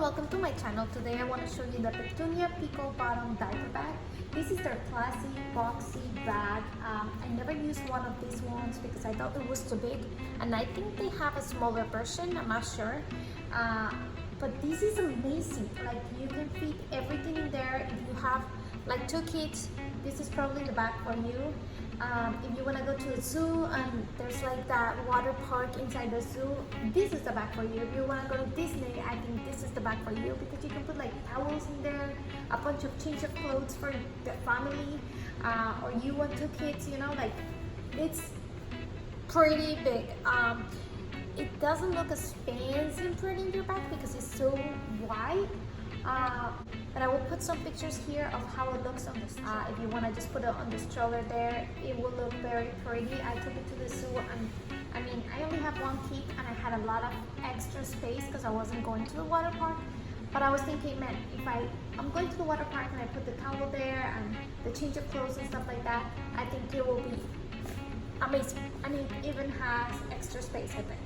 welcome to my channel. Today I want to show you the Petunia Pickle bottom diaper bag. This is their classy boxy bag. I never used one of these ones because I thought it was too big, and I think they have a smaller version, I'm not sure. But this is amazing. Like, you can fit everything in there. If you have like 2 kids, this is probably the bag for you. If you want to go to a zoo and there's like that water park inside the zoo, this is the bag for you. If you want to go to Disney, I think this is the bag for you because you can put like towels in there, a bunch of change of clothes for the family, or you want 2 kids, you know, like, it's pretty big. It doesn't look as fancy and pretty in your bag because it's so wide. But I will put some pictures here of how it looks on this. If you want to just put it on the stroller there, it will look very pretty. I took it to the zoo, and I mean, I only have 1 kid and I had a lot of extra space because I wasn't going to the water park. But I was thinking, man, if I'm going to the water park and I put the towel there and the change of clothes and stuff like that, I think it will be amazing. And it even has extra space, I think.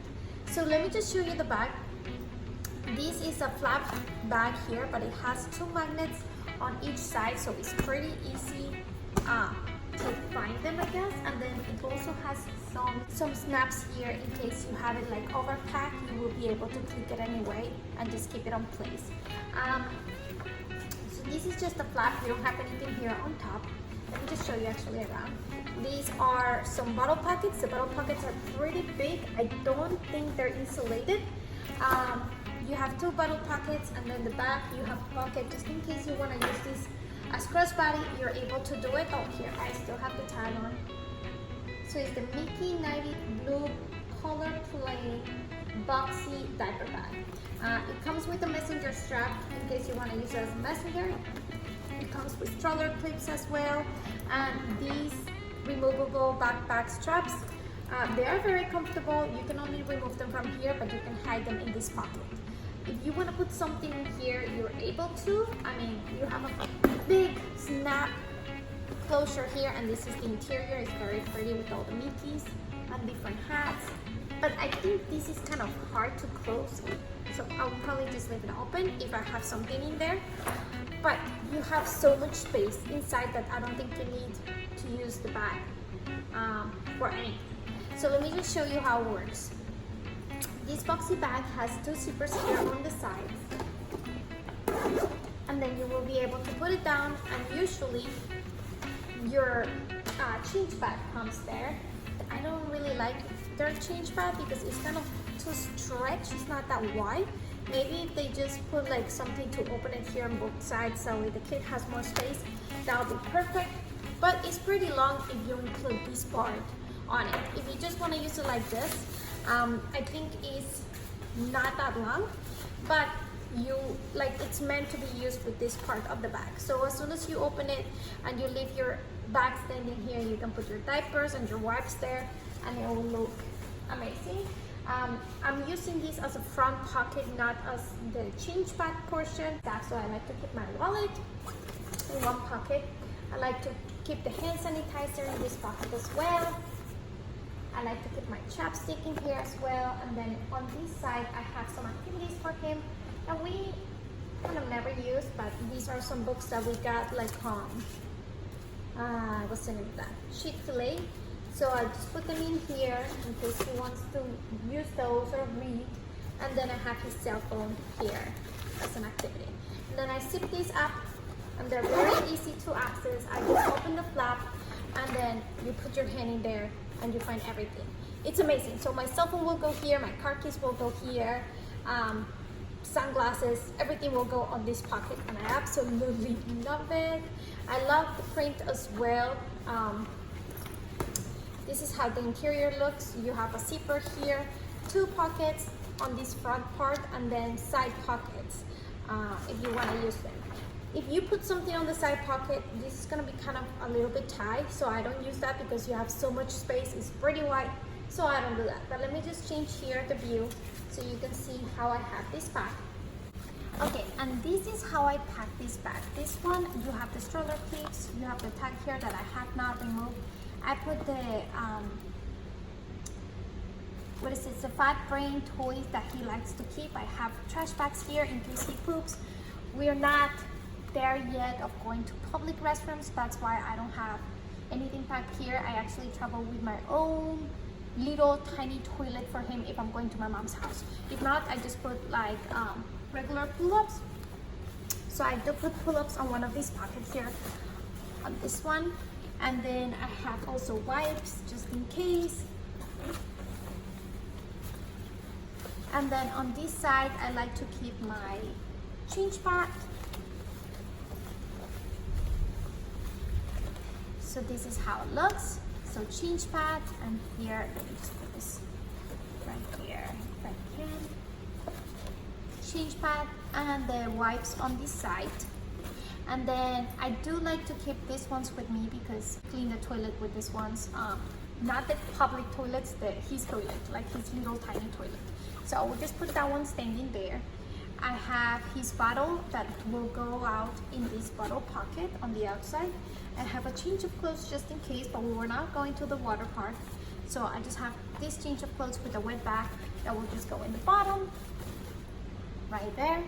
So let me just show you the bag. This is a flap bag here, but it has 2 magnets on each side, so it's pretty easy to find them, I guess. And then it also has some snaps here in case you have it like overpacked. You will be able to click it anyway and just keep it on place. So this is just a flap. You don't have anything here on top. Let me just show you actually around. These are some bottle pockets. The bottle pockets are pretty big. I don't think they're insulated. You have 2 bottle pockets, and then the back you have a pocket just in case you want to use this as crossbody. You're able to do it. Oh, here I still have the tag on. So it's the Mickey 90 blue color plain boxy diaper bag. It comes with a messenger strap in case you want to use it as a messenger. It comes with stroller clips as well, and these removable backpack straps. They are very comfortable. You can only remove them from here, but you can hide them in this pocket. If you want to put something in here, you're able to. I mean, you have a big snap closure here, and this is the interior. It's very pretty with all the Mickeys and different hats. But I think this is kind of hard to close, so I'll probably just leave it open if I have something in there. But you have so much space inside that I don't think you need to use the bag for anything. So let me just show you how it works. This boxy bag has 2 zippers here on the sides, and then you will be able to put it down, and usually your change bag comes there. I don't really like their change bag because it's kind of too stretched. It's not that wide. Maybe if they just put like something to open it here on both sides so the kid has more space, that would be perfect. But it's pretty long if you include this part on it. If you just want to use it like this, I think it's not that long, but it's meant to be used with this part of the bag. So as soon as you open it and you leave your bag standing here, you can put your diapers and your wipes there, and it will look amazing. I'm using this as a front pocket, not as the change bag portion. That's why I like to keep my wallet in one pocket. I like to keep the hand sanitizer in this pocket as well. I like to keep my chapstick in here as well. And then on this side, I have some activities for him that we kind of never use, but these are some books that we got like on, what's the name of that? Chick-fil-A. So I just put them in here in case he wants to use those or read. And then I have his cell phone here as an activity. And then I zip these up, and they're very easy to access. I just open the flap, and then you put your hand in there and you find everything. It's amazing. So my cell phone will go here, my car keys will go here, sunglasses, everything will go on this pocket, and I absolutely love it. I love the print as well. This is how the interior looks. You have a zipper here, 2 pockets on this front part, and then side pockets if you want to use them. If you put something on the side pocket, this is going to be kind of a little bit tight, so I don't use that because you have so much space. It's pretty wide, so I don't do that. But let me just change here the view so you can see how I have this bag. Okay, and this is how I pack this bag. This one, you have the stroller clips, you have the tag here that I have not removed. I put the what is it? It's a fat brain toy that he likes to keep. I have trash bags here in case he poops. We're not there yet of going to public restrooms. That's why I don't have anything packed here. I actually travel with my own little tiny toilet for him if I'm going to my mom's house. If not, I just put like regular pull-ups. So I do put pull-ups on one of these pockets here, on this one. And then I have also wipes just in case. And then on this side, I like to keep my change pad. So this is how it looks. So change pad, and here, let me just put this right here if I can. Change pad and the wipes on this side. And then I do like to keep these ones with me because I clean the toilet with these ones. Not the public toilets, his toilet, like his little tiny toilet. So I will just put that one standing there. I have his bottle that will go out in this bottle pocket on the outside. I have a change of clothes just in case, but we were not going to the water park. So I just have this change of clothes with a wet bag that will just go in the bottom, right there.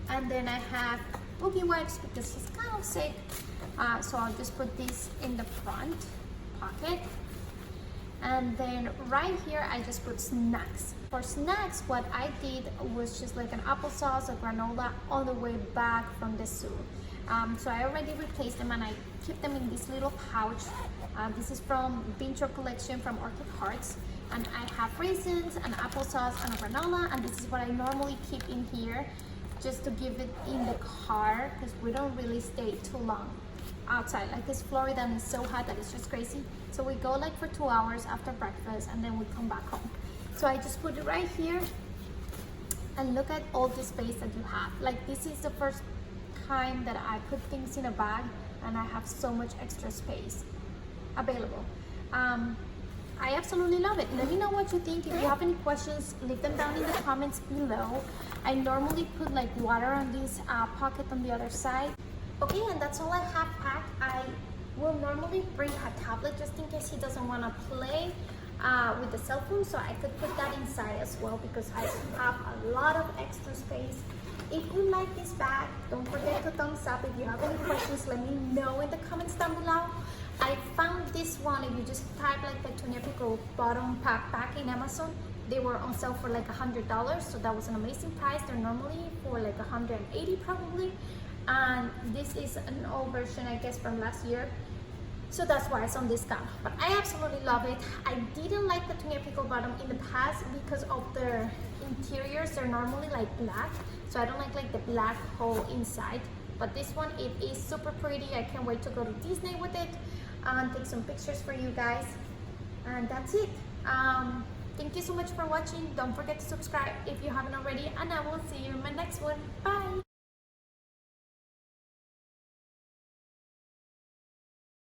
And then I have boogie wipes because he's kind of sick. So I'll just put this in the front pocket. And then right here, I just put snacks. For snacks, what I did was just like an applesauce, a granola, all the way back from the zoo. So I already replaced them and I keep them in this little pouch. This is from Vinture Collection from Orchid Hearts. And I have raisins, an applesauce, and a granola. And this is what I normally keep in here just to give it in the car because we don't really stay too long outside. Like it's Florida and it's so hot that it's just crazy. So we go like for 2 hours after breakfast and then we come back home. So I just put it right here and look at all the space that you have. Like this is the first time that I put things in a bag and I have so much extra space available. I absolutely love it. Let me know what you think. If you have any questions, leave them down in the comments below. I normally put like water on this pocket on the other side. Okay, and that's all I have packed. I will normally bring a tablet just in case he doesn't want to play with the cell phone, so I could put that inside as well because I have a lot of extra space. If you like this bag, don't forget to thumbs up. If you have any questions, let me know in the comments down below. I found this one, if you just type like Petunia Pickle bottom backpack in Amazon, they were on sale for like $100, so that was an amazing price. They're normally for like $180 probably. And this is an old version, I guess, from last year, so that's why it's on discount. But I absolutely love it. I didn't like the Petunia Pickle bottom in the past because of their interiors. They're normally like black, so I don't like the black hole inside. But this one, it is super pretty. I can't wait to go to Disney with it and take some pictures for you guys. And that's it. Thank you so much for watching. Don't forget to subscribe if you haven't already, and I will see you in my next one.